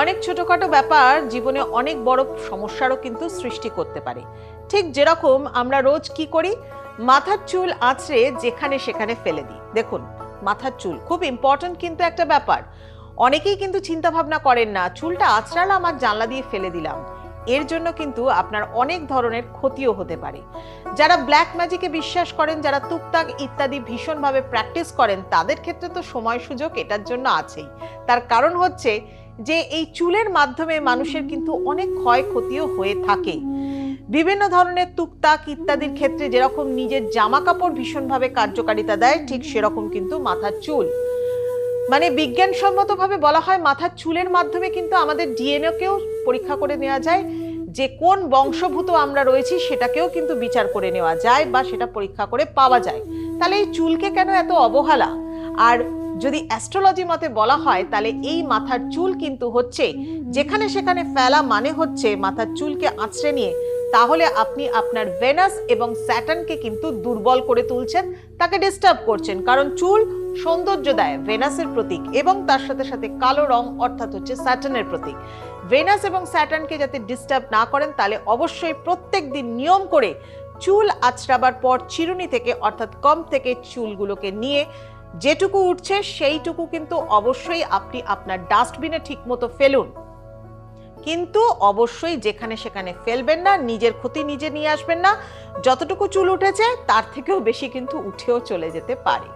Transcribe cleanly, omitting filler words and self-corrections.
অনেক ছোটখাটো ব্যাপার জীবনে অনেক বড় সমস্যারও কিন্তু সৃষ্টি করতে পারে। ঠিক যেরকম আমরা রোজ কি করি, মাথার চুল আঁচড়ে যেখানে সেখানে ফেলে দিই। দেখুন, মাথার চুল খুব ইম্পর্টেন্ট কিন্তু একটা ব্যাপার। অনেকেই কিন্তু চিন্তা ভাবনা করেন না, চুলটা আঁচড়ালাম আর জানলা দিয়ে ফেলে দিলাম, এর জন্য কিন্তু আপনার অনেক ধরনের ক্ষতিও হতে পারে। যারা ব্ল্যাক ম্যাজিকে বিশ্বাস করেন, যারা তুকতাক ইত্যাদি ভীষণভাবে প্র্যাকটিস করেন, তাদের ক্ষেত্রে তো সময় সুযোগ এটার জন্য আছেই। তার কারণ হচ্ছে যে এই চুলের মাধ্যমে মানুষের কিন্তু অনেক ক্ষয়ক্ষতিও হয়ে থাকে। বিভিন্ন ধরনের তুকতাক ইত্যাদির ক্ষেত্রে যেরকম নিজের জামা কাপড় ভীষণভাবে কার্যকারিতা দেয়, ঠিক সেরকম কিন্তু মাথার চুল, মানে বিজ্ঞানসম্মতভাবে বলা হয় মাথার চুলের মাধ্যমে কিন্তু আমাদের ডিএনএ কেও পরীক্ষা করে নেওয়া যায়, যে কোন বংশভূত আমরা রয়েছি সেটাকেও কিন্তু বিচার করে নেওয়া যায় বা সেটা পরীক্ষা করে পাওয়া যায়। তাহলে এই চুলকে কেন এত অবহেলা? আর যদি অ্যাস্ট্রোলজি মতে বলা হয়, তাহলে এই মাথার চুল কিন্তু হচ্ছে যেখানে সেখানে ফেলা, মানে হচ্ছে মাথার চুলকে আঁচড়ে নিয়ে তাহলে আপনি আপনার ভেনাস এবং স্যাটার্নকে কিন্তু দুর্বল করে তুলছেন, তাকে ডিস্টার্ব করছেন। কারণ চুল সৌন্দর্য দেয়, ভেনাসের প্রতীক, এবং তার সাথে সাথে কালো রং অর্থাৎ হচ্ছে স্যাটার্নের প্রতীক। ভেনাস এবং স্যাটার্নকে যাতে ডিস্টার্ব না করেন, তাহলে অবশ্যই প্রত্যেক দিন নিয়ম করে চুল আঁচড়াবার পর চিরুনি থেকে অর্থাৎ কম থেকে চুলগুলোকে নিয়ে যেটুকু উঠছে সেইটুকু কিন্তু অবশ্যই আপনি আপনার ডাস্টবিনে ঠিক মতো ফেলুন। কিন্তু অবশ্যই যেখানে সেখানে ফেলবেন না, নিজের ক্ষতি নিজে নিয়ে আসবেন না। যতটুকু চুল উঠেছে তার থেকেও বেশি কিন্তু উঠেও চলে যেতে পারে।